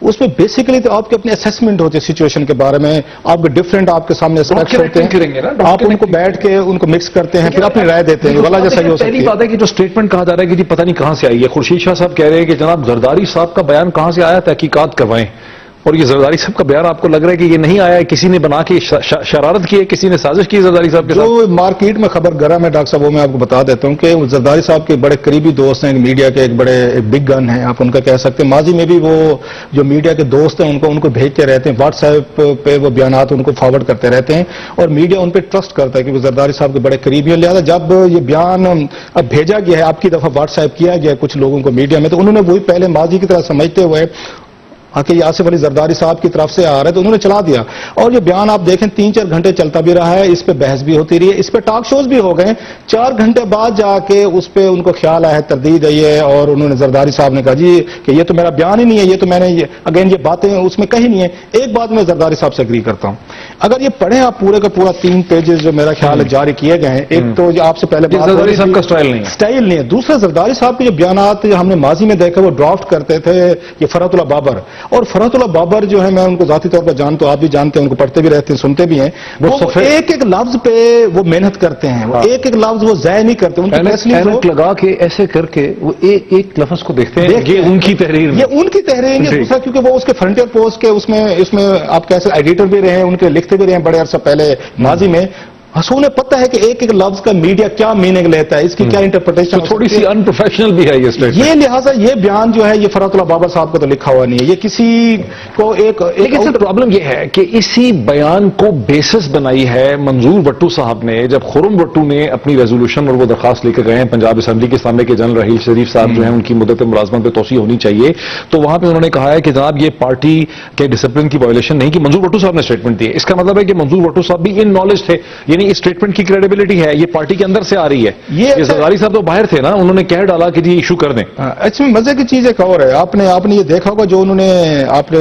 اس میں بیسیکلی تو آپ کی اپنی اسیسمنٹ ہوتی ہے سچویشن کے بارے میں, آپ کے ڈفرینٹ آپ کے سامنے اسپیکٹس ہوتے ہیں, آپ ان کو بیٹھ کے ان کو مکس کرتے ہیں, پھر اپنی رائے دیتے ہیں. والا جیسا ہی ہو سکتی ہے. پہلی بات ہے کہ جو اسٹیٹمنٹ کہا جا رہا ہے کہ جی پتہ نہیں کہاں سے آئی ہے. خورشید شاہ صاحب کہہ رہے ہیں کہ جناب زرداری صاحب کا بیان کہاں سے آیا, تحقیقات کروائیں. اور یہ زرداری صاحب کا بیان آپ کو لگ رہا ہے کہ یہ نہیں آیا ہے, کسی نے بنا کے شرارت کی ہے, کسی نے سازش کی ہے زرداری صاحب کے ساتھ؟ جو مارکیٹ میں خبر گرم ہے ڈاکٹر صاحب, وہ میں آپ کو بتا دیتا ہوں کہ زرداری صاحب کے بڑے قریبی دوست ہیں, میڈیا کے ایک بڑے بگ گن ہیں آپ ان کا کہہ سکتے ہیں. ماضی میں بھی وہ جو میڈیا کے دوست ہیں ان کو بھیجتے رہتے ہیں, واٹس ایپ پہ وہ بیانات ان کو فارورڈ کرتے رہتے ہیں, اور میڈیا ان پہ ٹرسٹ کرتا ہے کہ وہ زرداری صاحب کے بڑے قریبی ہیں. لہٰذا جب یہ بیان اب بھیجا گیا ہے, آپ کی دفعہ واٹس ایپ کیا گیا ہے کچھ لوگوں کو میڈیا میں, تو انہوں نے وہی پہلے ماضی کی طرح سمجھتے ہوئے کہ یہ آصف علی زرداری صاحب کی طرف سے آ رہا ہے تو انہوں نے چلا دیا. اور یہ بیان آپ دیکھیں 3-4 گھنٹے چلتا بھی رہا ہے, اس پہ بحث بھی ہوتی رہی ہے, اس پہ ٹاک شوز بھی ہو گئے. 4 گھنٹے بعد جا کے اس پہ ان کو خیال آیا ہے, تردید آئی ہے, اور انہوں نے زرداری صاحب نے کہا جی کہ یہ تو میرا بیان ہی نہیں ہے, یہ تو میں نے اگین یہ باتیں اس میں کہی نہیں ہے. ایک بات میں زرداری صاحب سے اگری کرتا ہوں, اگر یہ پڑھیں آپ پورے کا پورا 3 پیجز جو میرا خیال ہے جاری کیے گئے ہیں, ایک تو آپ سے پہلے زرداری صاحب کا سٹائل نہیں ہے, دوسرا زرداری صاحب کے جو بیانات ہم نے ماضی میں دیکھا وہ ڈرافٹ کرتے تھے یہ فرحت اللہ بابر, اور فرحت اللہ بابر جو ہے میں ان کو ذاتی طور پر جانتا ہوں, آپ بھی جانتے ہیں, ان کو پڑھتے بھی رہتے ہیں, سنتے بھی ہیں. وہ ایک ایک لفظ پہ وہ محنت کرتے ہیں, وہ ایک ایک لفظ وہ ضائع نہیں کرتے, ان کی لگا کے ایسے کر کے وہ ایک ایک لفظ کو دیکھتے ہیں, یہ ان کی تحریر, یہ ان کی تحریر ہے. دوسرا کیونکہ وہ اس کے فرنٹیئر پوسٹ کے اس میں آپ کیسے ایڈیٹر بھی رہے ہیں, ان کے لکھتے بھی رہے ہیں بڑے عرصہ پہلے ماضی میں. حسون پتہ ہے کہ ایک ایک لفظ کا میڈیا کیا میننگ لیتا ہے, اس کی کیا انٹرپریٹیشن, تھوڑی سی ان پروفیشنل بھی ہے یہ. لہٰذا یہ بیان جو ہے یہ فرحت اللہ بابر صاحب کا تو لکھا ہوا نہیں ہے, یہ کسی کو لیکن سر پرابلم یہ ہے کہ اسی بیان کو بیسس بنائی ہے منظور وٹو صاحب نے, جب خرم وٹو نے اپنی ریزولوشن اور وہ درخواست لے کے گئے ہیں پنجاب اسمبلی کے سامنے کہ جنرل رحیل شریف صاحب جو ہیں ان کی مدت ملازمت پہ توسیع ہونی چاہیے, تو وہاں پہ انہوں نے کہا ہے کہ جناب یہ پارٹی کے ڈسپلن کی وائلیشن نہیں کی. منظور وٹو صاحب نے اسٹیٹمنٹ دی ہے, اس کا مطلب ہے کہ منظور وٹو صاحب بھی ان نالج تھے, یعنی اس اسٹیٹمنٹ کی کریڈیبلٹی ہے, یہ پارٹی کے اندر سے آ رہی ہے. یہ زرداری صاحب تو باہر تھے نا, انہوں نے کہہ ڈالا کہ جی ایشو کر دیں. اچھا مزے کی چیز ایک اور ہے, آپ نے یہ دیکھا ہوگا جو انہوں نے آپ نے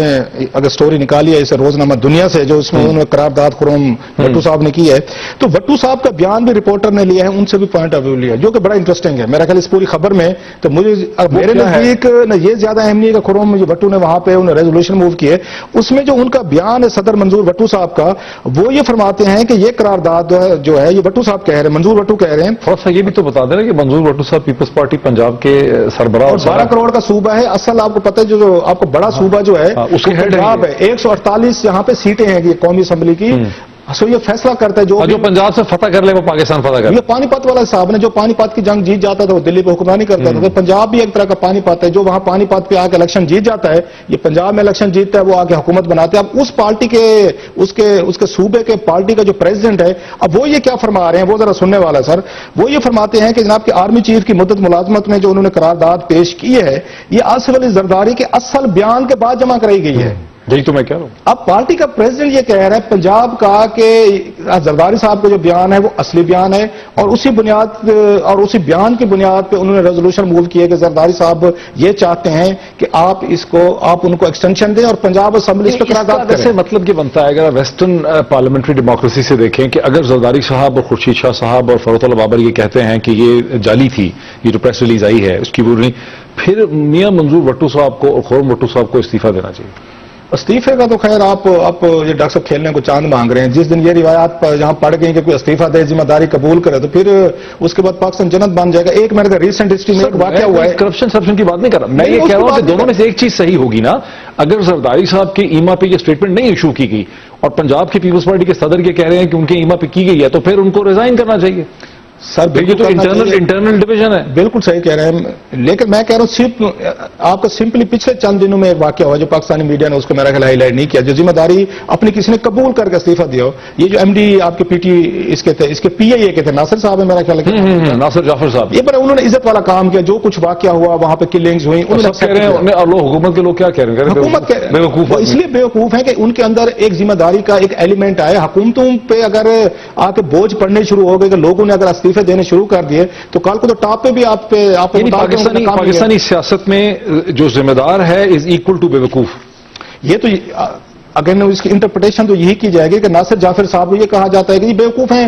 اگر سٹوری نکالی ہے اسے روزنامہ دنیا سے, جو اس میں انہوں نے قرارداد خرم وٹو صاحب نے کی ہے, تو وٹو صاحب کا بیان بھی رپورٹر نے لیا ہے, ان سے بھی پوائنٹ آف ویو لیا, جو کہ بڑا انٹرسٹنگ ہے میرا خیال اس پوری خبر میں. تو مجھے میرے نزدیک یہ زیادہ اہم نہیں ہے کہ خرم وٹو نے وہاں پہ انہوں نے ریزولوشن موو کی ہے, اس میں جو ان کا بیان ہے صدر منظور وٹو صاحب کا, وہ یہ فرماتے ہیں کہ یہ قرارداد جو ہے یہ وٹو صاحب کہہ رہے ہیں, منظور وٹو کہہ رہے ہیں. تھوڑا سا یہ بھی تو بتا دیں کہ منظور وٹو صاحب پیپلز پارٹی پنجاب کے سربراہ, اور 12 کروڑ کا صوبہ ہے. اصل آپ کو پتہ ہے جو آپ کو بڑا صوبہ جو ہے اس کے پنجاب ہے, 148 یہاں پہ سیٹیں ہیں یہ قومی اسمبلی کی. سو یہ فیصلہ کرتا ہے جو پنجاب سے فتح کر لے وہ پاکستان فتح کر لے. یہ پانی پت والا صاحب نے جو پانی پت کی جنگ جیت جاتا تھا وہ دلی پہ حکمرانی کرتا تھا, تو پنجاب بھی ایک طرح کا پانی پت ہے, جو وہاں پانی پت پہ آ کے الیکشن جیت جاتا ہے, یہ پنجاب میں الیکشن جیتتا ہے, وہ آ کے حکومت بناتے ہیں. اب اس پارٹی کے اس کے صوبے کے پارٹی کا جو پریزیڈنٹ ہے, اب وہ یہ کیا فرما رہے ہیں, وہ ذرا سننے والا سر. وہ یہ فرماتے ہیں کہ جناب کہ آرمی چیف کی مدت ملازمت میں جو انہوں نے قرارداد پیش کی ہے, یہ آصف علی زرداری کے اصل بیان کے بعد جمع کرائی گئی ہے. یہی تو میں کہہ رہا ہوں. اب پارٹی کا پریزیڈنٹ یہ کہہ رہا ہے پنجاب کا کہ زرداری صاحب کا جو بیان ہے وہ اصلی بیان ہے, اور اسی بنیاد اور اسی بیان کی بنیاد پہ انہوں نے ریزولوشن موو کی ہے کہ زرداری صاحب یہ چاہتے ہیں کہ آپ ان کو ایکسٹینشن دیں اور پنجاب اسمبلی اس پہ قرارداد کریں. ویسے مطلب یہ بنتا ہے اگر ویسٹرن پارلیمنٹری ڈیموکریسی سے دیکھیں کہ اگر زرداری صاحب اور خورشید شاہ صاحب اور فرحت اللہ بابر یہ کہتے ہیں کہ یہ جعلی تھی, یہ جو پریس ریلیز آئی ہے اس کی وہ نہیں, پھر میاں منظور وٹو صاحب کو اور خرم وٹو صاحب کو استعفیٰ دینا چاہیے. استعفے کا تو خیر آپ یہ ڈاکٹر صاحب کھیلنے کو چاند مانگ رہے ہیں. جس دن یہ روایات جہاں پڑ گئی کہ کوئی استعفیٰ دے, ذمہ داری قبول کرے, تو پھر اس کے بعد پاکستان جنت بن جائے گا. ایک میرے کا ریسنٹ ہسٹری میں ایک واقعہ ہوا ہے, کرپشن کی بات نہیں کر رہا میں, یہ کہہ رہا ہوں کہ دونوں میں سے ایک چیز صحیح ہوگی نا. اگر زرداری صاحب کے ایما پہ یہ اسٹیٹمنٹ نہیں ایشو کی گئی اور پنجاب کی پیپلز پارٹی کے صدر یہ کہہ رہے ہیں کہ ان کے ایما پہ کی گئی ہے, تو پھر ان کو ریزائن کرنا چاہیے. سر یہ تو انٹرنل ڈویژن ہے. بالکل صحیح کہہ رہے ہیں, لیکن میں کہہ رہا ہوں صرف آپ کا سمپلی پچھلے چند دنوں میں ایک واقعہ ہوا جو پاکستانی میڈیا نے اس کو میرا خیال ہائی لائٹ نہیں کیا, جو ذمہ داری اپنی کسی نے قبول کر کے استعفیٰ دیا ہو. یہ جو ایم ڈی آپ کے پی ٹی اس کے تھے, اس کے پی اے کے تھے, ناصر صاحب ہے میرا خیال, ناصر جعفر صاحب, یہ انہوں نے عزت والا کام کیا. جو کچھ واقعہ ہوا وہاں پہ کلنگز ہوئی, حکومت کے لوگ کیا کہہ رہے ہیں, حکومت بیوقوف, اس لیے بیوقوف ہے کہ ان کے اندر ایک ذمہ داری کا ایک ایلیمنٹ آیا. حکومتوں پہ اگر آ کے بوجھ پڑنے شروع ہو گئے کہ لوگوں نے اگر استعفے دینے شروع کر دیے, تو کل کو تو ٹاپ پہ بھی آپ پاکستانی سیاست میں جو ذمہ دار ہے از ایکول ٹو بیوقوف. یہ تو اگر اس کی انٹرپریٹیشن تو یہی کی جائے گی کہ ناصر جعفر صاحب کو یہ کہا جاتا ہے کہ یہ بیوقوف ہیں,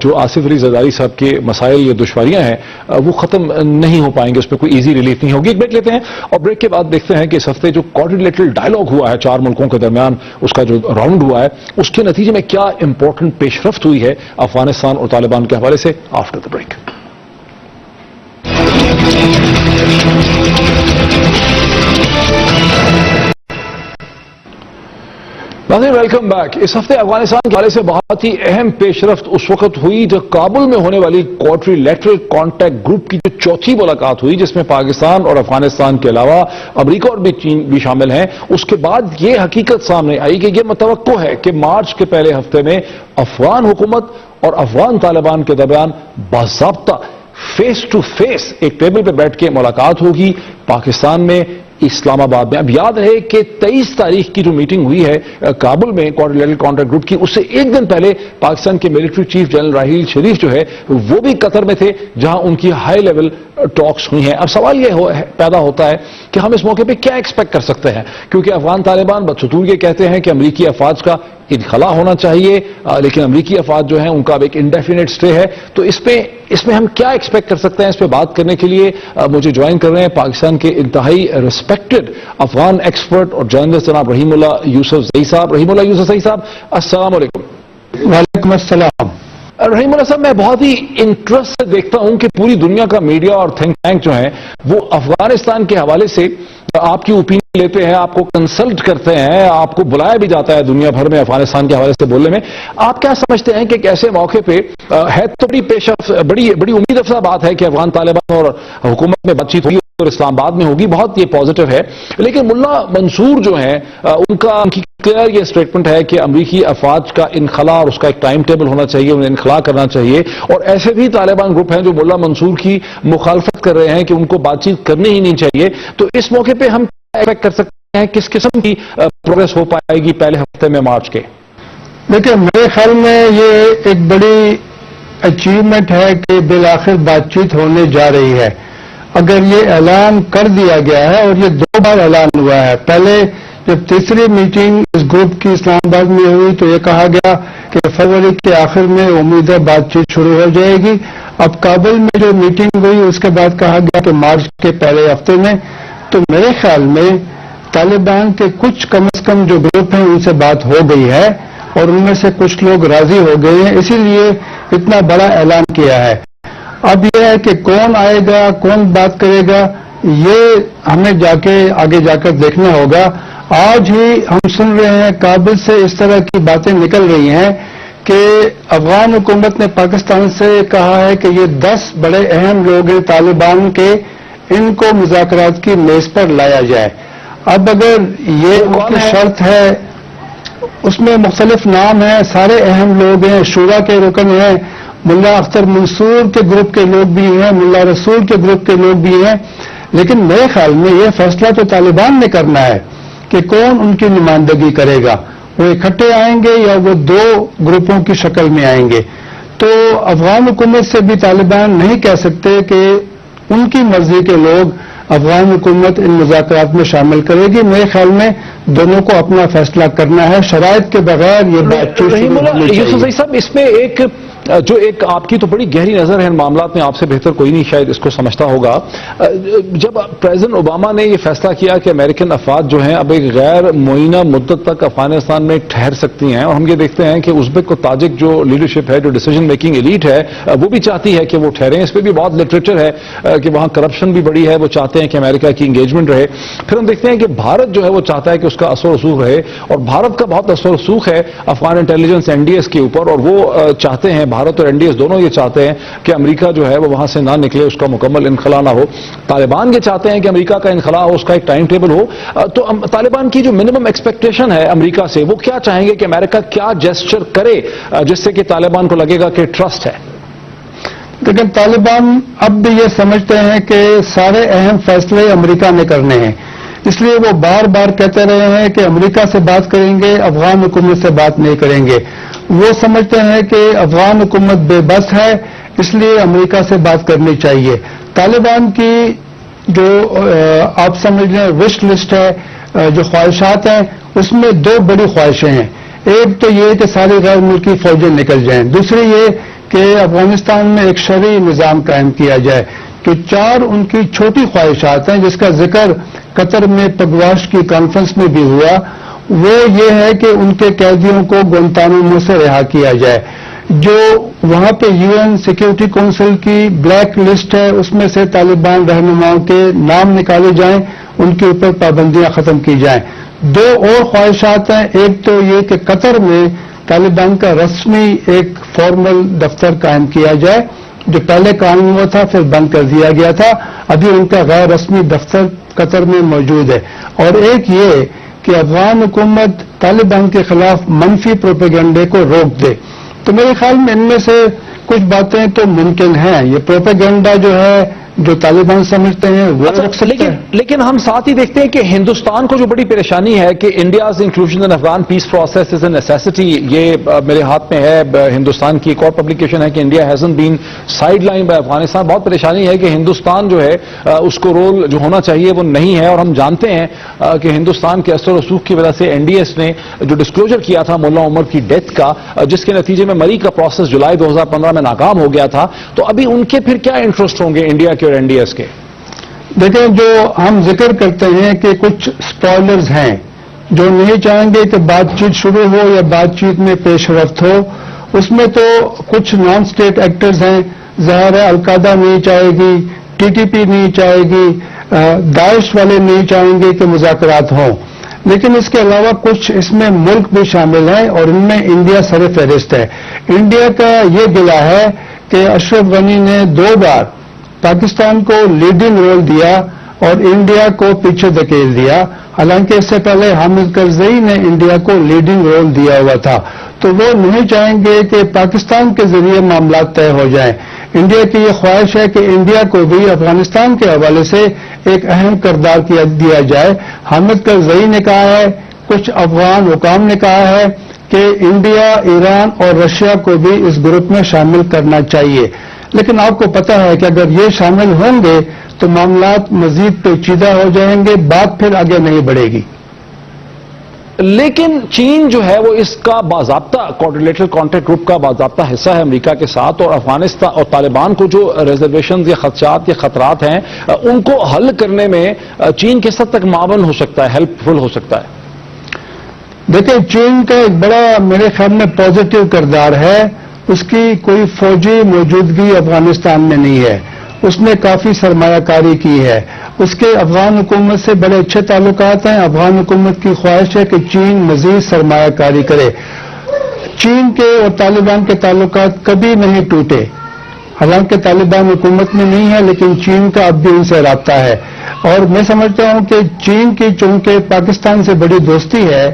جو آصف علی زرداری صاحب کے مسائل یا دشواریاں ہیں وہ ختم نہیں ہو پائیں گے, اس پہ کوئی ایزی ریلیف نہیں ہوگی. ایک بریک لیتے ہیں اور بریک کے بعد دیکھتے ہیں کہ اس ہفتے جو کوارڈینیٹل ڈائلاگ ہوا ہے 4 ملکوں کے درمیان, اس کا جو راؤنڈ ہوا ہے اس کے نتیجے میں کیا امپورٹنٹ پیش رفت ہوئی ہے افغانستان اور طالبان کے حوالے سے. After the break. ناظرین ویلکم بیک. اس ہفتے افغانستان کے حوالے سے بہت ہی اہم پیش رفت اس وقت ہوئی جب کابل میں ہونے والی کوارٹری لیٹرل کانٹیکٹ گروپ کی جو چوتھی ملاقات ہوئی, جس میں پاکستان اور افغانستان کے علاوہ امریکہ اور چین بھی شامل ہیں. اس کے بعد یہ حقیقت سامنے آئی کہ یہ متوقع ہے کہ مارچ کے پہلے ہفتے میں افغان حکومت اور افغان طالبان کے درمیان باضابطہ فیس ٹو فیس ایک ٹیبل پہ بیٹھ کے ملاقات ہوگی پاکستان میں اسلام آباد میں. اب یاد رہے کہ 23 تاریخ کی جو میٹنگ ہوئی ہے کابل میں کوارڈینیٹل کانٹیکٹ گروپ کی, اس سے ایک دن پہلے پاکستان کے military chief general Raheel Sharif جو ہے وہ بھی قطر میں تھے جہاں ان کی ہائی لیول ٹاکس ہوئی ہیں. اب سوال یہ پیدا ہوتا ہے کہ ہم اس موقع پہ کیا ایکسپیکٹ کر سکتے ہیں, کیونکہ افغان طالبان بدستور یہ کہتے ہیں کہ امریکی افواج کا انخلا ہونا چاہیے, لیکن امریکی افواج جو ہیں ان کا ایک انڈیفینٹ اسٹے ہے. تو اس میں ہم کیا ایکسپیکٹ کر سکتے ہیں, اس پہ بات کرنے کے لیے مجھے جوائن کر رہے ہیں پاکستان کے انتہائی ریسپیکٹڈ افغان ایکسپرٹ اور جرنلسٹ جناب رحیم اللہ یوسف زئی صاحب. رحیم اللہ یوسف زئی صاحب السلام علیکم. وعلیکم السلام. رحیم اللہ صاحب, میں بہت ہی انٹرسٹ سے دیکھتا ہوں کہ پوری دنیا کا میڈیا اور تھنک ٹینک جو ہیں وہ افغانستان کے حوالے سے آپ کی اوپینین لیتے ہیں, آپ کو کنسلٹ کرتے ہیں, آپ کو بلایا بھی جاتا ہے دنیا بھر میں افغانستان کے حوالے سے بولنے میں. آپ کیا سمجھتے ہیں کہ ایک ایسے موقع پہ ہے تو بڑی امید افزا بات ہے کہ افغان طالبان اور حکومت میں بات چیت ہوگی اور اسلام آباد میں ہوگی, بہت یہ پازیٹو ہے, لیکن ملا منصور جو ہیں ان کی کلیئر یہ اسٹیٹمنٹ ہے کہ امریکی افواج کا انخلا اور اس کا ایک ٹائم ٹیبل ہونا چاہیے, انہیں انخلا کرنا چاہیے. اور ایسے بھی طالبان گروپ ہیں جو ملا منصور کی مخالفت کر رہے ہیں کہ ان کو بات چیت کرنی ہی نہیں چاہیے. تو اس موقع پہ ہم کیا ایکسپیکٹ کر سکتے ہیں, کس قسم کی پروگرس ہو پائے گی پہلے ہفتے میں مارچ کے؟ دیکھیں, میرے خیال میں یہ ایک بڑی اچیومنٹ ہے کہ بالآخر بات چیت ہونے جا رہی ہے. اگر یہ اعلان کر دیا گیا ہے, اور یہ 2 بار اعلان ہوا ہے, پہلے جب تیسری میٹنگ اس گروپ کی اسلام آباد میں ہوئی تو یہ کہا گیا کہ فروری کے آخر میں امید ہے بات چیت شروع ہو جائے گی. اب کابل میں جو میٹنگ ہوئی اس کے بعد کہا گیا کہ مارچ کے پہلے ہفتے میں. تو میرے خیال میں طالبان کے کچھ کم از کم جو گروپ ہیں ان سے بات ہو گئی ہے اور ان میں سے کچھ لوگ راضی ہو گئے ہیں, اسی لیے اتنا بڑا اعلان کیا ہے. اب یہ ہے کہ کون آئے گا, کون بات کرے گا, یہ ہمیں آگے جا کر دیکھنا ہوگا. آج ہی ہم سن رہے ہیں کابل سے اس طرح کی باتیں نکل رہی ہیں کہ افغان حکومت نے پاکستان سے کہا ہے کہ یہ 10 بڑے اہم لوگ ہیں طالبان کے, ان کو مذاکرات کی میز پر لایا جائے. اب اگر یہ ان کی شرط ہے, اس میں مختلف نام ہیں, سارے اہم لوگ ہیں, شورا کے رکن ہیں, ملا اختر منصور کے گروپ کے لوگ بھی ہیں, ملا رسول کے گروپ کے لوگ بھی ہیں. لیکن میرے خیال میں یہ فیصلہ تو طالبان نے کرنا ہے کہ کون ان کی نمائندگی کرے گا, وہ اکٹھے آئیں گے یا وہ 2 گروپوں کی شکل میں آئیں گے. تو افغان حکومت سے بھی طالبان نہیں کہہ سکتے کہ ان کی مرضی کے لوگ افغان حکومت ان مذاکرات میں شامل کرے گی. میرے خیال میں دونوں کو اپنا فیصلہ کرنا ہے, شرائط کے بغیر یہ بات چیت. اس میں ایک آپ کی تو بڑی گہری نظر ہے ان معاملات میں, آپ سے بہتر کوئی نہیں شاید اس کو سمجھتا ہوگا. جب پریزیڈنٹ اوباما نے یہ فیصلہ کیا کہ امریکن افواج جو ہیں اب ایک غیر معینہ مدت تک افغانستان میں ٹھہر سکتی ہیں, اور ہم یہ دیکھتے ہیں کہ ازبک اور تاجک جو لیڈرشپ ہے, جو ڈیسیجن میکنگ ایلیٹ ہے, وہ بھی چاہتی ہے کہ وہ ٹھہریں. اس پہ بھی بہت لٹریچر ہے کہ وہاں کرپشن بھی بڑی ہے, وہ چاہتے ہیں کہ امریکہ کی انگیجمنٹ رہے. پھر ہم دیکھتے ہیں کہ بھارت جو ہے وہ چاہتا ہے کہ اس کا اثر و رسوخ رہے, اور بھارت کا بہت اثر و رسوخ ہے افغان انٹیلیجنس NDS کے اوپر, اور وہ چاہتے ہیں, بھارت اور NDS دونوں یہ چاہتے ہیں کہ امریکہ جو ہے وہ وہاں سے نہ نکلے, اس کا مکمل انخلا نہ ہو. طالبان یہ چاہتے ہیں کہ امریکہ کا انخلا ہو, اس کا ایک ٹائم ٹیبل ہو. تو طالبان کی جو منیمم ایکسپیکٹیشن ہے امریکہ سے, وہ کیا چاہیں گے کہ امریکہ کیا جیسچر کرے جس سے کہ طالبان کو لگے گا کہ ٹرسٹ ہے؟ لیکن طالبان اب بھی یہ سمجھتے ہیں کہ سارے اہم فیصلے امریکہ نے کرنے ہیں, اس لیے وہ بار بار کہتے رہے ہیں کہ امریکہ سے بات کریں گے, افغان حکومت سے بات نہیں کریں گے. وہ سمجھتے ہیں کہ افغان حکومت بے بس ہے, اس لیے امریکہ سے بات کرنی چاہیے. طالبان کی جو آپ سمجھ لیں وش لسٹ ہے, جو خواہشات ہیں, اس میں 2 بڑی خواہشیں ہیں. ایک تو یہ کہ ساری غیر ملکی فوجیں نکل جائیں، دوسری یہ کہ افغانستان میں ایک شرعی نظام قائم کیا جائے، کہ 4 ان کی چھوٹی خواہشات ہیں جس کا ذکر قطر میں پگواش کی کانفرنس میں بھی ہوا، وہ یہ ہے کہ ان کے قیدیوں کو گوانتانامو سے رہا کیا جائے، جو وہاں پہ UN سیکیورٹی کونسل کی بلیک لسٹ ہے اس میں سے طالبان رہنماؤں کے نام نکالے جائیں، ان کے اوپر پابندیاں ختم کی جائیں۔ 2 اور خواہشات ہیں، ایک تو یہ کہ قطر میں طالبان کا رسمی ایک فارمل دفتر قائم کیا جائے، جو پہلے قائم ہوا تھا پھر بند کر دیا گیا تھا، ابھی ان کا غیر رسمی دفتر قطر میں موجود ہے، اور ایک یہ کہ افغان حکومت طالبان کے خلاف منفی پروپیگنڈے کو روک دے۔ تو میرے خیال میں ان میں سے کچھ باتیں تو ممکن ہیں، یہ پروپیگنڈا جو ہے جو طالبان سمجھتے ہیں وہ رکھ سکتے ہیں۔ لیکن ہم ساتھ ہی دیکھتے ہیں کہ ہندوستان کو جو بڑی پریشانی ہے کہ India's inclusion in Afghan peace process is a necessity, یہ میرے ہاتھ میں ہے ہندوستان کی ایک اور پبلیکیشن ہے کہ India hasn't been side line by Afghanistan. بہت پریشانی ہے کہ ہندوستان جو ہے اس کو رول جو ہونا چاہیے وہ نہیں ہے، اور ہم جانتے ہیں کہ ہندوستان کے اثر و رسوخ کی وجہ سے NDS نے جو ڈسکلوجر کیا تھا ملا عمر کی ڈیتھ کا، جس کے نتیجے میں مری کا پروسیس جولائی 2015 میں ناکام ہو گیا تھا، تو ابھی ان کے پھر کیا انٹرسٹ ہوں گے انڈیا اور NDS کے؟ دیکھیں، جو ہم ذکر کرتے ہیں کہ کچھ سپوائلرز ہیں جو نہیں چاہیں گے کہ بات چیت شروع ہو یا بات چیت میں پیش رفت ہو، اس میں تو کچھ نان اسٹیٹ ایکٹرز ہیں، ظاہر ہے القاعدہ نہیں چاہے گی، TTP نہیں چاہے گی، داعش والے نہیں چاہیں گے کہ مذاکرات ہوں، لیکن اس کے علاوہ کچھ اس میں ملک بھی شامل ہیں اور ان میں انڈیا سر فہرست ہے۔ انڈیا کا یہ گلہ ہے کہ اشرف غنی نے 2 بار پاکستان کو لیڈنگ رول دیا اور انڈیا کو پیچھے دھکیل دیا، حالانکہ اس سے پہلے حامد کرزئی نے انڈیا کو لیڈنگ رول دیا ہوا تھا، تو وہ نہیں چاہیں گے کہ پاکستان کے ذریعے معاملات طے ہو جائیں۔ انڈیا کی یہ خواہش ہے کہ انڈیا کو بھی افغانستان کے حوالے سے ایک اہم کردار دیا جائے۔ حامد کرزئی نے کہا ہے، کچھ افغان حکام نے کہا ہے کہ انڈیا، ایران اور رشیا کو بھی اس گروپ میں شامل کرنا چاہیے، لیکن آپ کو پتا ہے کہ اگر یہ شامل ہوں گے تو معاملات مزید پیچیدہ ہو جائیں گے، بات پھر آگے نہیں بڑھے گی۔ لیکن چین جو ہے وہ اس کا باضابطہ کوآرڈینیٹر کانٹیکٹ گروپ کا باضابطہ حصہ ہے امریکا کے ساتھ، اور افغانستان اور طالبان کو جو ریزرویشنز یا خدشات یا خطرات ہیں ان کو حل کرنے میں چین کس حد تک معاون ہو سکتا ہے، ہیلپ فل ہو سکتا ہے؟ دیکھیں، چین کا ایک بڑا میرے خیال میں پازیٹو کردار ہے، اس کی کوئی فوجی موجودگی افغانستان میں نہیں ہے، اس نے کافی سرمایہ کاری کی ہے، اس کے افغان حکومت سے بڑے اچھے تعلقات ہیں، افغان حکومت کی خواہش ہے کہ چین مزید سرمایہ کاری کرے۔ چین کے اور طالبان کے تعلقات کبھی نہیں ٹوٹے، حالانکہ طالبان حکومت میں نہیں ہے لیکن چین کا اب بھی ان سے رابطہ ہے، اور میں سمجھتا ہوں کہ چین کی چونکہ پاکستان سے بڑی دوستی ہے،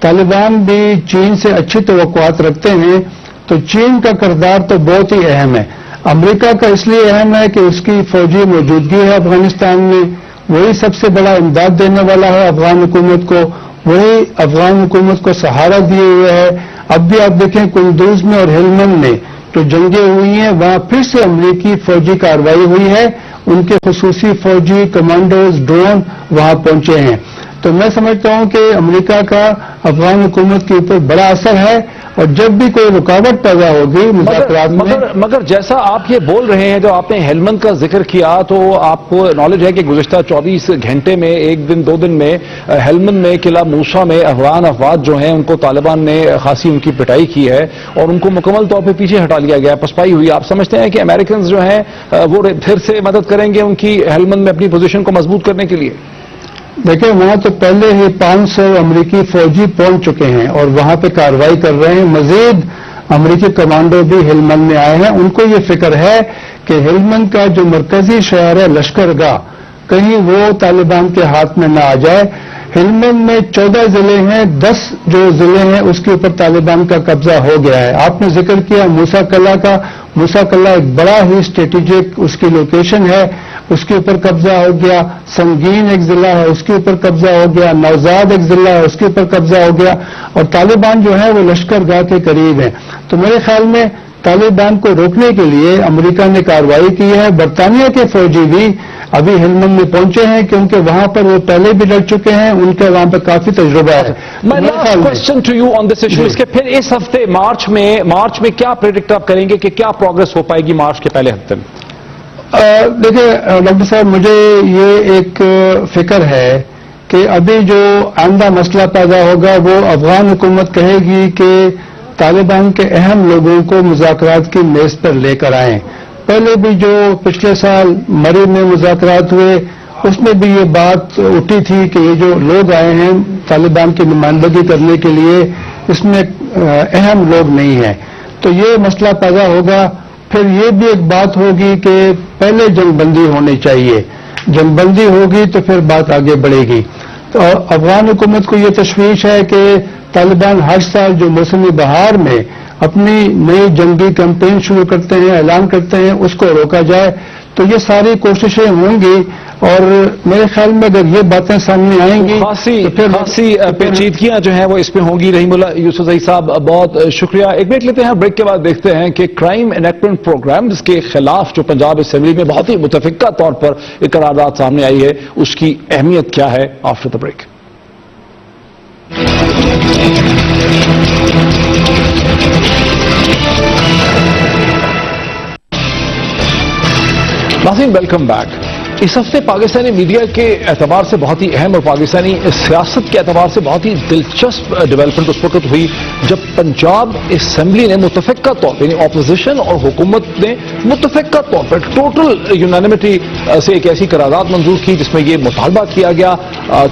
طالبان بھی چین سے اچھی توقعات رکھتے ہیں، تو چین کا کردار تو بہت ہی اہم ہے۔ امریکہ کا اس لیے اہم ہے کہ اس کی فوجی موجودگی ہے افغانستان میں، وہی سب سے بڑا امداد دینے والا ہے افغان حکومت کو، وہی افغان حکومت کو سہارا دیے ہوئے ہے۔ اب بھی آپ دیکھیں قندوز میں اور ہلمند میں جو جنگیں ہوئی ہیں وہاں پھر سے امریکی فوجی کارروائی ہوئی ہے، ان کے خصوصی فوجی کمانڈوز ڈرون وہاں پہنچے ہیں۔ تو میں سمجھتا ہوں کہ امریکہ کا افغان حکومت کے اوپر بڑا اثر ہے، اور جب بھی کوئی رکاوٹ پیدا ہوگی مذاکرات میں مگر جیسا آپ یہ بول رہے ہیں، جو آپ نے ہلمند کا ذکر کیا، تو آپ کو نالج ہے کہ گزشتہ 24 گھنٹے میں 1 دن 2 دن میں ہلمند میں قلعہ موسیٰ میں افغان افواج جو ہیں ان کو طالبان نے خاصی ان کی پٹائی کی ہے اور ان کو مکمل طور پہ پیچھے ہٹا لیا گیا، پسپائی ہوئی۔ آپ سمجھتے ہیں کہ امریکنز جو ہیں وہ پھر سے مدد کریں گے ان کی ہلمند میں اپنی پوزیشن کو مضبوط کرنے کے لیے؟ دیکھیں، وہاں تو پہلے ہی 500 امریکی فوجی پہنچ چکے ہیں اور وہاں پہ کارروائی کر رہے ہیں، مزید امریکی کمانڈو بھی ہلمند میں آئے ہیں۔ ان کو یہ فکر ہے کہ ہلمند کا جو مرکزی شہر ہے لشکرگاہ، کہیں وہ طالبان کے ہاتھ میں نہ آ جائے۔ ہلمند میں 14 ضلع ہیں، 10 جو ضلع ہیں اس کے اوپر طالبان کا قبضہ ہو گیا ہے۔ آپ نے ذکر کیا موسیٰ قلعہ کا، موسیٰ قلعہ ایک بڑا ہی اسٹریٹجک اس کی لوکیشن ہے، اس کے اوپر قبضہ ہو گیا۔ سنگین ایک ضلع ہے، اس کے اوپر قبضہ ہو گیا۔ نوزاد ایک ضلع ہے، اس کے اوپر قبضہ ہو گیا، اور طالبان جو ہے وہ لشکر گاہ کے قریب ہیں۔ تو میرے خیال میں طالبان کو روکنے کے لیے امریکہ نے کارروائی کی ہے. برطانیہ کے فوجی بھی ابھی ہلمند میں پہنچے ہیں کیونکہ وہاں پر وہ پہلے بھی لڑ چکے ہیں, ان کے وہاں پر کافی تجربہ ہے. My last question to you on this issue is کہ پھر اس ہفتے مارچ میں کیا پریڈکٹ آپ کریں گے کہ کیا پروگرس ہو پائے گی مارچ کے پہلے ہفتے میں؟ دیکھیں ڈاکٹر صاحب, مجھے یہ ایک فکر ہے کہ ابھی جو آئندہ مسئلہ پیدا ہوگا وہ افغان حکومت کہے گی کہ طالبان کے اہم لوگوں کو مذاکرات کی میز پر لے کر آئیں. پہلے بھی جو پچھلے سال مری میں مذاکرات ہوئے اس میں بھی یہ بات اٹھی تھی کہ یہ جو لوگ آئے ہیں طالبان کی نمائندگی کرنے کے لیے اس میں اہم لوگ نہیں ہیں. تو یہ مسئلہ پیدا ہوگا. پھر یہ بھی ایک بات ہوگی کہ پہلے جنگ بندی ہونی چاہیے, جنگ بندی ہوگی تو پھر بات آگے بڑھے گی. تو افغان حکومت کو یہ تشویش ہے کہ طالبان ہر سال جو موسم بہار میں اپنی نئی جنگی کیمپین شروع کرتے ہیں, اعلان کرتے ہیں, اس کو روکا جائے. تو یہ ساری کوششیں ہوں گی اور میرے خیال میں اگر یہ باتیں سامنے آئیں گی خاصی پیچیدگیاں جو ہیں وہ اس میں ہوں گی. رحیم اللہ یوسفزئی صاحب بہت شکریہ. ایک بریک لیتے ہیں, بریک کے بعد دیکھتے ہیں کہ کرائم انیکٹمنٹ پروگرام جس کے خلاف جو پنجاب اسمبلی میں بہت ہی متفقہ طور پر ایک قرارداد سامنے آئی ہے اس کی اہمیت کیا ہے. After the break. ناظرین ویلکم بیک. اس ہفتے پاکستانی میڈیا کے اعتبار سے بہت ہی اہم اور پاکستانی سیاست کے اعتبار سے بہت ہی دلچسپ ڈیولپمنٹ اس وقت ہوئی جب پنجاب اسمبلی نے متفقہ طور پر, یعنی اپوزیشن اور حکومت نے متفقہ طور پر ٹوٹل یونانیمٹی سے ایک ایسی قرارداد منظور کی جس میں یہ مطالبہ کیا گیا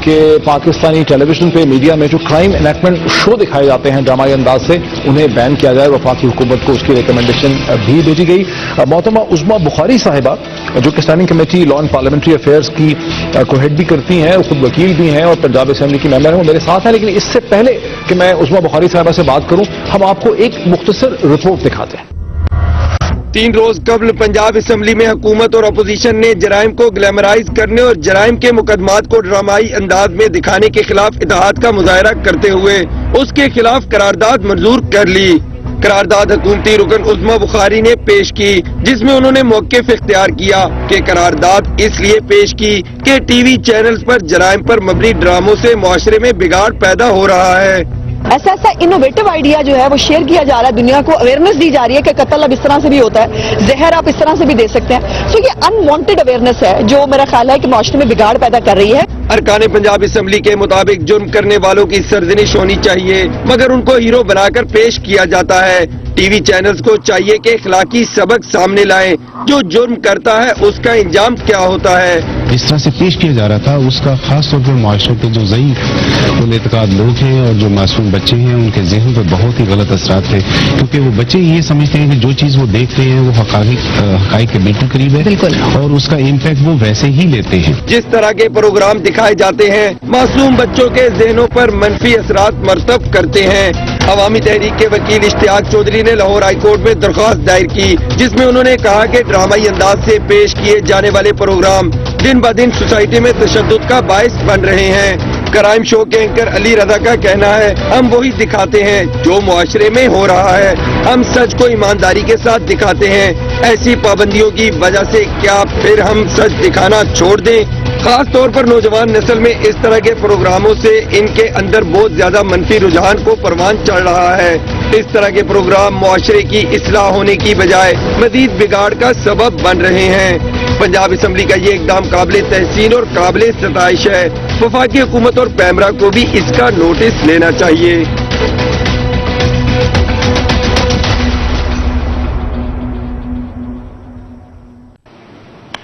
کہ پاکستانی ٹیلی ویژن پہ میڈیا میں جو کرائم انیکٹمنٹ شو دکھائے جاتے ہیں ڈرامائی انداز سے انہیں بین کیا جائے. وفاقی حکومت کو اس کی ریکمنڈیشن بھی بھیجی گئی. محترمہ عظمیٰ بخاری صاحبہ جو کہ standing committee law and parliamentary affairs کی کو ہیڈ بھی کرتی ہیں, خود وکیل بھی ہیں اور پنجاب اسمبلی کی ممبر ہیں, وہ میرے ساتھ ہیں. لیکن اس سے پہلے کہ میں عظمیٰ بخاری صاحبہ سے بات کروں, ہم آپ کو ایک مختصر رپورٹ دکھاتے ہیں. 3 روز قبل پنجاب اسمبلی میں حکومت اور اپوزیشن نے جرائم کو گلیمرائز کرنے اور جرائم کے مقدمات کو ڈرامائی انداز میں دکھانے کے خلاف اتحاد کا مظاہرہ کرتے ہوئے اس کے خلاف قرارداد منظور کر لی. قرارداد حکومتی رکن عظمیٰ بخاری نے پیش کی جس میں انہوں نے موقف اختیار کیا کہ قرارداد اس لیے پیش کی کہ ٹی وی چینلز پر جرائم پر مبنی ڈراموں سے معاشرے میں بگاڑ پیدا ہو رہا ہے. ایسا انوویٹو آئیڈیا جو ہے وہ شیئر کیا جا رہا ہے, دنیا کو اویئرنیس دی جا رہی ہے کہ قتل اب اس طرح سے بھی ہوتا ہے, زہر آپ اس طرح سے بھی دے سکتے ہیں. سو یہ انوانٹیڈ اویئرنیس ہے جو میرا خیال ہے کہ معاشرے میں بگاڑ پیدا کر رہی ہے. ارکان پنجاب اسمبلی کے مطابق جرم کرنے والوں کی سرزنش ہونی چاہیے مگر ان کو ہیرو بنا کر پیش کیا جاتا ہے. ٹی وی چینلز کو چاہیے کہ اخلاقی سبق سامنے لائیں, جو جرم کرتا ہے اس کا انجام کیا ہوتا ہے. جس طرح سے پیش کیا جا رہا تھا اس کا خاص طور پر معاشرے کے جو ضعیف اعتقاد لوگ ہیں اور جو معصوم بچے ہیں ان کے ذہن پر بہت ہی غلط اثرات ہیں, کیونکہ وہ بچے یہ سمجھتے ہیں کہ جو چیز وہ دیکھ رہے ہیں وہ حقائق کے بالکل قریب ہے اور اس کا امپیکٹ وہ ویسے ہی لیتے ہیں. جس طرح کے پروگرام دکھائے جاتے ہیں معصوم بچوں کے ذہنوں پر منفی اثرات مرتب کرتے ہیں. عوامی تحریک کے وکیل اشتیاق چودھری نے لاہور ہائی کورٹ میں درخواست دائر کی جس میں انہوں نے کہا کہ ڈرامائی انداز سے پیش کیے جانے والے پروگرام دن بہ دن سوسائٹی میں تشدد کا باعث بن رہے ہیں. کرائم شو کے اینکر علی رضا کا کہنا ہے ہم وہی دکھاتے ہیں جو معاشرے میں ہو رہا ہے, ہم سچ کو ایمانداری کے ساتھ دکھاتے ہیں. ایسی پابندیوں کی وجہ سے کیا پھر ہم سچ دکھانا چھوڑ دیں؟ خاص طور پر نوجوان نسل میں اس طرح کے پروگراموں سے ان کے اندر بہت زیادہ منفی رجحان کو پروان چڑھ رہا ہے. اس طرح کے پروگرام معاشرے کی اصلاح ہونے کی بجائے مزید بگاڑ کا سبب بن رہے ہیں. پنجاب اسمبلی کا یہ اقدام قابل تحسین اور قابل ستائش ہے. وفاقی حکومت اور پیمرا کو بھی اس کا نوٹس لینا چاہیے.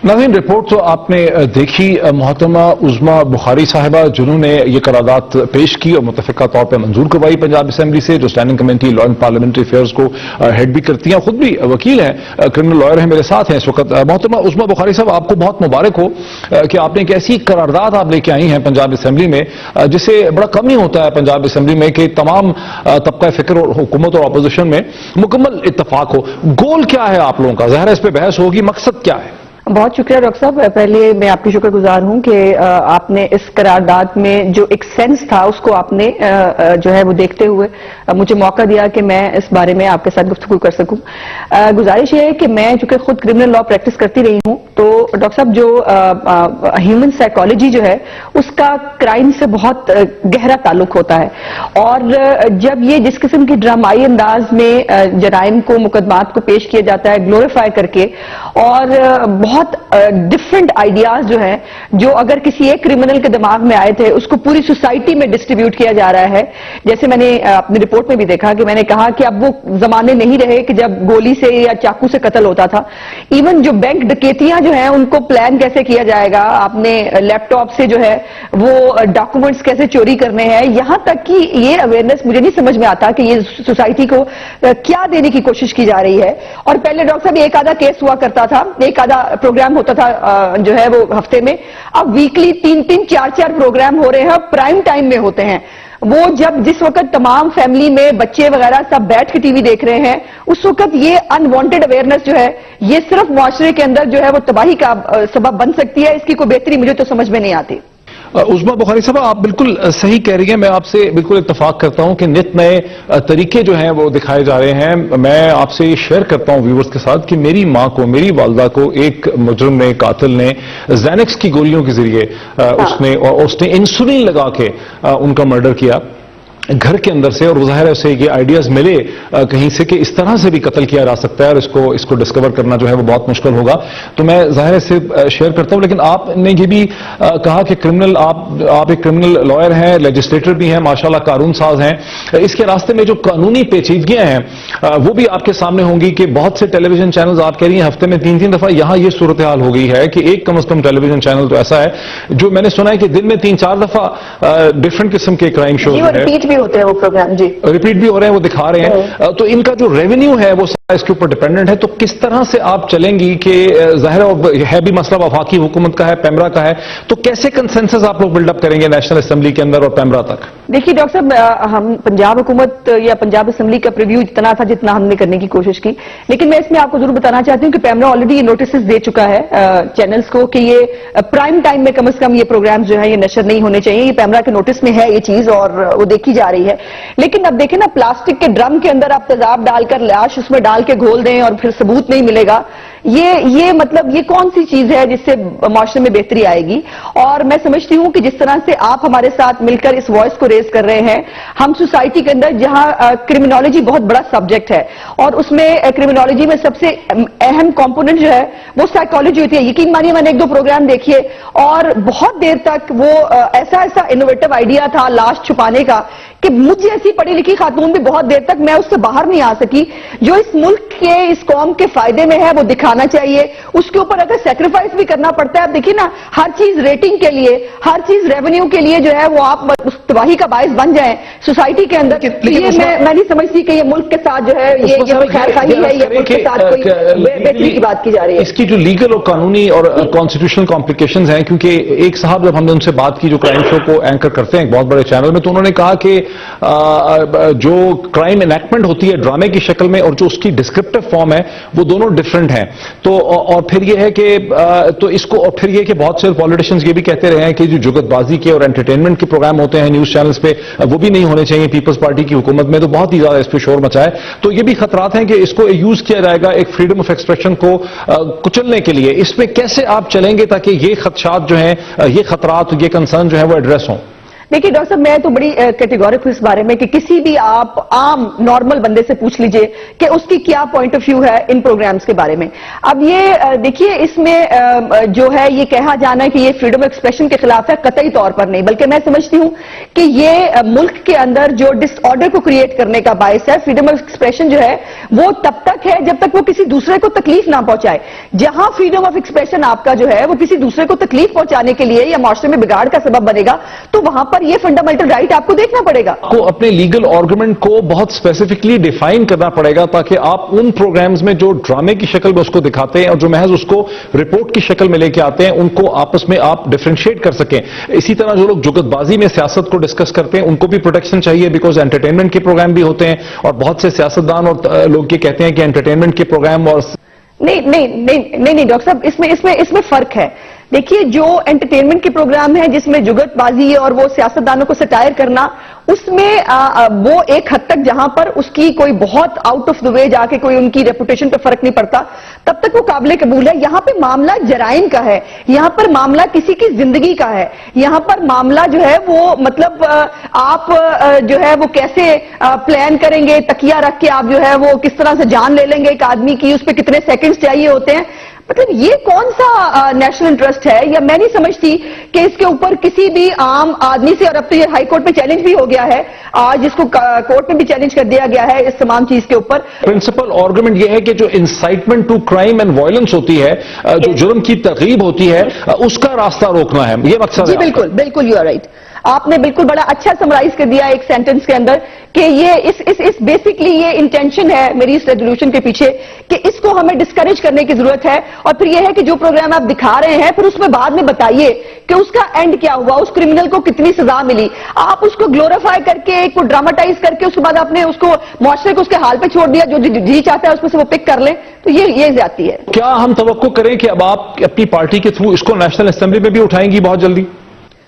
ناظرین رپورٹ تو آپ نے دیکھی. محترمہ عظمیٰ بخاری صاحبہ جنہوں نے یہ قرارداد پیش کی اور متفقہ طور پر منظور کروائی پنجاب اسمبلی سے, جو standing committee law and parliamentary affairs کو ہیڈ بھی کرتی ہیں, خود بھی وکیل ہیں, کرمنل لائر ہیں, میرے ساتھ ہیں اس وقت. محترمہ عظمیٰ بخاری صاحب آپ کو بہت مبارک ہو کہ آپ نے ایک ایسی قرارداد آپ لے کے آئی ہیں پنجاب اسمبلی میں جسے بڑا کم ہی ہوتا ہے پنجاب اسمبلی میں کہ تمام طبقہ فکر اور حکومت اور اپوزیشن میں مکمل اتفاق ہو. گول کیا ہے آپ لوگوں کا؟ ظاہر ہے اس پہ بحث ہوگی, مقصد کیا ہے؟ بہت شکریہ ڈاکٹر صاحب. پہلے میں آپ کی شکر گزار ہوں کہ آپ نے اس قرارداد میں جو ایک سینس تھا اس کو آپ نے جو ہے وہ دیکھتے ہوئے مجھے موقع دیا کہ میں اس بارے میں آپ کے ساتھ گفتگو کر سکوں. گزارش یہ ہے کہ میں چونکہ خود کرمنل لا پریکٹس کرتی رہی ہوں تو ڈاکٹر صاحب جو ہیومن سائیکالوجی جو ہے اس کا کرائم سے بہت گہرا تعلق ہوتا ہے, اور جب یہ جس قسم کی ڈرامائی انداز میں جرائم کو مقدمات کو پیش کیا جاتا ہے گلوریفائی کر کے, اور بہت ڈفرنٹ آئیڈیاز جو ہیں جو اگر کسی ایک کرمنل کے دماغ میں آئے تھے اس کو پوری سوسائٹی میں ڈسٹریبیوٹ کیا جا رہا ہے. جیسے میں نے اپنی رپورٹ میں بھی دیکھا کہ میں نے کہا کہ اب وہ زمانے نہیں رہے کہ جب گولی سے یا چاقو سے قتل ہوتا تھا. ایون جو بینک ڈکیتیاں جو ہیں ان کو پلان کیسے کیا جائے گا, آپ نے لیپ ٹاپ سے جو ہے وہ ڈاکومنٹس کیسے چوری کرنے ہیں, یہاں تک کہ یہ اویئرنیس مجھے نہیں سمجھ میں آتا کہ یہ سوسائٹی کو کیا دینے کی کوشش کی جا رہی ہے. اور پہلے ڈاکٹر صاحب ایک آدھا کیس ہوا کرتا تھا, ایک آدھا پروگرام ہوتا تھا جو ہے وہ ہفتے میں, اب ویکلی 3-3 4-4 پروگرام ہو رہے ہیں, پرائم ٹائم میں ہوتے ہیں. وہ جب جس وقت تمام فیملی میں بچے وغیرہ سب بیٹھ کے ٹی وی دیکھ رہے ہیں اس وقت یہ ان وانٹڈ اویئرنیس جو ہے یہ صرف معاشرے کے اندر جو ہے وہ تباہی کا سبب بن سکتی ہے. اس کی کوئی بہتری مجھے تو سمجھ میں نہیں آتی. عظمیٰ بخاری صاحب آپ بالکل صحیح کہہ رہی ہیں, میں آپ سے بالکل اتفاق کرتا ہوں کہ نت نئے طریقے جو ہیں وہ دکھائے جا رہے ہیں. میں آپ سے یہ شیئر کرتا ہوں ویورز کے ساتھ کہ میری ماں کو, میری والدہ کو ایک مجرم نے, قاتل نے زینکس کی گولیوں کے ذریعے اس نے انسولین لگا کے ان کا مرڈر کیا گھر کے اندر سے, اور ظاہر ہے اسے یہ آئیڈیاز ملے کہیں سے کہ اس طرح سے بھی قتل کیا جا سکتا ہے اور اس کو ڈسکور کرنا جو ہے وہ بہت مشکل ہوگا. تو میں ظاہر سے شیئر کرتا ہوں. لیکن آپ نے یہ بھی کہا کہ کرمنل آپ ایک کرمنل لائر ہیں, لیجسلیٹر بھی ہیں, ماشاءاللہ قانون ساز ہیں. اس کے راستے میں جو قانونی پیچیدگیاں ہیں وہ بھی آپ کے سامنے ہوں گی کہ بہت سے ٹیلی ویژن چینلز آپ کہہ رہی ہیں ہفتے میں 3-3 دفعہ, یہاں یہ صورتحال ہو گئی ہے کہ ایک کم از کم ٹیلی ویژن چینل تو ایسا ہے جو میں نے سنا ہے کہ دن میں 3-4 دفعہ ڈفرنٹ قسم کے کرائم شوز بھی ہوتے ہیں وہ پروگرام, جی ریپیٹ بھی ہو رہے ہیں, وہ دکھا رہے ہیں. تو ان کا جو ریونیو ہے وہ اس کے اوپر ڈیپینڈنٹ ہے. تو کس طرح سے آپ چلیں گی کہ ظاہر ہے بھی مسئلہ وفاقی حکومت کا ہے, پیمرا کا ہے, تو کیسے کنسنسس آپ لوگ بلڈ اپ کریں گے نیشنل اسمبلی کے اندر اور پیمرا تک؟ دیکھیے ڈاکٹر صاحب, ہم پنجاب حکومت یا پنجاب اسمبلی کا پریویو اتنا تھا جتنا ہم نے کرنے کی کوشش کی, لیکن میں اس میں آپ کو ضرور بتانا چاہتی ہوں کہ پیمرا آلریڈی یہ نوٹسز دے چکا ہے چینلز کو کہ یہ پرائم ٹائم میں کم از کم یہ پروگرام جو ہے یہ نشر نہیں ہونے چاہیے. یہ پیمرا کے نوٹس میں ہے یہ چیز اور وہ دیکھی جا رہی ہے. لیکن اب دیکھیں نا, پلاسٹک کے ڈرم کے اندر آپ تیزاب ڈال کر لاش اس میں ڈال کے گھول دیں اور پھر ثبوت نہیں ملے گا, یہ مطلب یہ کون سی چیز ہے جس سے معاشرے میں بہتری آئے گی؟ اور میں سمجھتی ہوں کہ جس طرح سے آپ ہمارے ساتھ مل کر اس وائس کو ریز کر رہے ہیں, ہم سوسائٹی کے اندر جہاں کرمنالوجی بہت بڑا سبجیکٹ ہے اور اس میں کرمنالوجی میں سب سے اہم کمپوننٹ جو ہے وہ سائیکالوجی ہوتی ہے. یقین مانیے میں نے 1-2 پروگرام دیکھیے اور بہت دیر تک وہ ایسا انوویٹو آئیڈیا تھا لاش چھپانے کا کہ مجھے ایسی پڑھی لکھی خاتون بھی بہت دیر تک میں اس سے باہر نہیں آ سکی. جو اس ملک کے, اس قوم کے فائدے میں ہے وہ دکھانا چاہیے. اس کے اوپر اگر سیکریفائس بھی کرنا پڑتا ہے, اب دیکھیے نا, ہر چیز ریٹنگ کے لیے, ہر چیز ریونیو کے لیے جو ہے وہ آپ اس تباہی کا باعث بن جائیں سوسائٹی کے اندر. میں نہیں سمجھتی کہ یہ ملک کے ساتھ جو ہے یہ خیر خواہی ہے, یہ ملک کے ساتھ کوئی بہتری کی بات کی جا رہی ہے. اس کی جو لیگل اور قانونی اور کانسٹیٹیوشنل کمپلیکیشنز ہیں, کیونکہ ایک صاحب جب ہم نے ان سے بات کی جو کرائم شو کو اینکر کرتے ہیں ایک بہت بڑے چینل میں, تو انہوں نے کہا کہ جو کرائم انیکٹمنٹ ہوتی ہے ڈرامے کی شکل میں اور جو اس کی ڈسکرپٹیو فارم ہے وہ دونوں ڈفرنٹ ہیں. تو اور پھر یہ ہے کہ تو اس کو, اور پھر یہ کہ بہت سے پولیٹیشنز یہ بھی کہتے رہے ہیں کہ جو جگت بازی کے اور انٹرٹینمنٹ کے پروگرام ہوتے ہیں نیوز چینلز پہ وہ بھی نہیں ہونے چاہیے. پیپلز پارٹی کی حکومت میں تو بہت ہی زیادہ اس پہ شور مچا ہے. تو یہ بھی خطرات ہیں کہ اس کو یوز کیا جائے گا ایک فریڈم آف ایکسپریشن کو کچلنے کے لیے. اس میں کیسے آپ چلیں گے تاکہ یہ خدشات جو ہیں, یہ خطرات, یہ کنسرن جو ہیں وہ ایڈریس ہوں؟ دیکھیے ڈاکٹر صاحب, میں تو بڑی کیٹیگورک ہوں اس بارے میں کہ کسی بھی آپ عام نارمل بندے سے پوچھ لیجئے کہ اس کی کیا پوائنٹ آف ویو ہے ان پروگرامز کے بارے میں. اب یہ دیکھیے, اس میں جو ہے یہ کہا جانا ہے کہ یہ فریڈم آف ایکسپریشن کے خلاف ہے, قطعی طور پر نہیں, بلکہ میں سمجھتی ہوں کہ یہ ملک کے اندر جو ڈس آرڈر کو کریٹ کرنے کا باعث ہے. فریڈم آف ایکسپریشن جو ہے وہ تب تک ہے جب تک وہ کسی دوسرے کو تکلیف نہ پہنچائے. جہاں فریڈم آف ایکسپریشن آپ کا جو ہے وہ کسی دوسرے کو تکلیف پہنچانے کے لیے یا معاشرے میں بگاڑ کا سبب بنے گا تو وہاں پر یہ فنڈامنٹل رائٹ آپ کو دیکھنا پڑے گا. کو اپنے لیگل آرگومنٹ کو بہت اسپیسیفکلی ڈیفائن کرنا پڑے گا تاکہ آپ ان پروگرامز میں جو ڈرامے کی شکل میں اس کو دکھاتے ہیں اور جو محض اس کو رپورٹ کی شکل میں لے کے آتے ہیں ان کو آپس میں آپ ڈیفرینشیٹ کر سکیں. اسی طرح جو لوگ جگت بازی میں سیاست کو ڈسکس کرتے ہیں ان کو بھی پروٹیکشن چاہیے, بیکاز انٹرٹینمنٹ کے پروگرام بھی ہوتے ہیں اور بہت سے سیاستدان اور لوگ یہ کہتے ہیں کہ انٹرٹینمنٹ کے پروگرام اور نہیں ڈاکٹر صاحب، اس میں فرق ہے. دیکھیے جو انٹرٹینمنٹ کے پروگرام ہیں جس میں جگت بازی اور وہ سیاستدانوں کو سٹائر کرنا، اس میں وہ ایک حد تک جہاں پر اس کی کوئی بہت آؤٹ آف دا وے جا کے کوئی ان کی ریپوٹیشن پہ فرق نہیں پڑتا، تب تک وہ قابل قبول ہے. یہاں پہ معاملہ جرائم کا ہے، یہاں پر معاملہ کسی کی زندگی کا ہے، یہاں پر معاملہ جو ہے وہ مطلب آپ جو ہے وہ کیسے پلان کریں گے، تکیہ رکھ کے آپ جو ہے وہ کس طرح سے جان لے لیں گے ایک آدمی کی، اس پہ کتنے سیکنڈز چاہیے ہوتے ہیں. مطلب یہ کون سا نیشنل انٹرسٹ ہے؟ یا میں نہیں سمجھتی کہ اس کے اوپر کسی بھی عام آدمی سے، اور اب تو یہ ہائی کورٹ میں چیلنج بھی ہو گیا ہے، جس کو کورٹ میں بھی چیلنج کر دیا گیا ہے اس تمام چیز کے اوپر. پرنسپل آرگومنٹ یہ ہے کہ جو incitement to crime and violence ہوتی ہے، جو جرم کی ترغیب ہوتی ہے، اس کا راستہ روکنا ہے، یہ مقصد ہے. جی بالکل یو آر رائٹ. آپ نے بالکل بڑا اچھا سمرائز کر دیا ایک سینٹنس کے اندر کہ یہ اس بیسکلی یہ انٹینشن ہے میری اس ریزولوشن کے پیچھے کہ اس کو ہمیں ڈسکریج کرنے کی ضرورت ہے. اور پھر یہ ہے کہ جو پروگرام آپ دکھا رہے ہیں پھر اس میں بعد میں بتائیے کہ اس کا اینڈ کیا ہوا، اس کرمنل کو کتنی سزا ملی. آپ اس کو گلوریفائی کر کے ایک کو ڈراماٹائز کر کے اس کے بعد آپ نے اس کو معاشرے کو اس کے حال پہ چھوڑ دیا، جو جی چاہتا ہے اس میں سے وہ پک کر لیں، تو یہ زیادتی ہے. کیا ہم توقع کریں کہ اب آپ اپنی پارٹی کے تھرو اس کو نیشنل اسمبلی میں بھی اٹھائیں گی بہت جلدی؟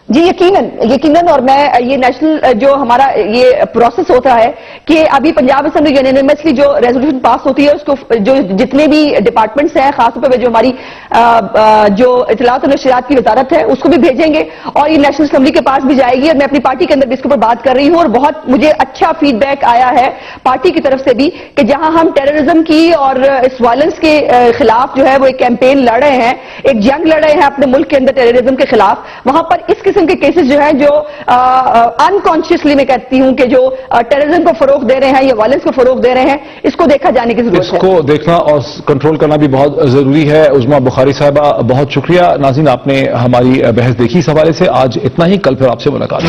جی یقیناً. اور میں یہ نیشنل جو ہمارا یہ پروسیس ہوتا ہے کہ ابھی پنجاب اسمبلی یونینیمسلی جو ریزولوشن پاس ہوتی ہے اس کو جو جتنے بھی ڈپارٹمنٹس ہیں، خاص طور پہ جو ہماری جو اطلاعات و نشریات کی وزارت ہے اس کو بھی بھیجیں گے اور یہ نیشنل اسمبلی کے پاس بھی جائے گی. اور میں اپنی پارٹی کے اندر بھی اس کے اوپر بات کر رہی ہوں اور بہت مجھے اچھا فیڈ بیک آیا ہے پارٹی کی طرف سے بھی کہ جہاں ہم ٹیررزم کی اور اس وائلنس کے خلاف جو ہے وہ ایک کیمپین لڑ رہے ہیں، ایک جنگ لڑ رہے ہیں اپنے ملک کے اندر ٹیررزم کے خلاف، وہاں پر اس قسم کے کیسز جو ہیں جو انکانشیسلی میں کہتی ہوں کہ جو ٹیررزم کو فروغ دے رہے ہیں یا وائلنس کو فروغ دے رہے ہیں، اس کو دیکھا جانے کی ضرورت ہے. اس کو دیکھنا اور کنٹرول کرنا بھی بہت ضروری ہے. عظمیٰ بخاری صاحبہ بہت شکریہ. ناظرین آپ نے ہماری بحث دیکھی اس حوالے سے. آج اتنا ہی، کل پھر آپ سے ملاقات.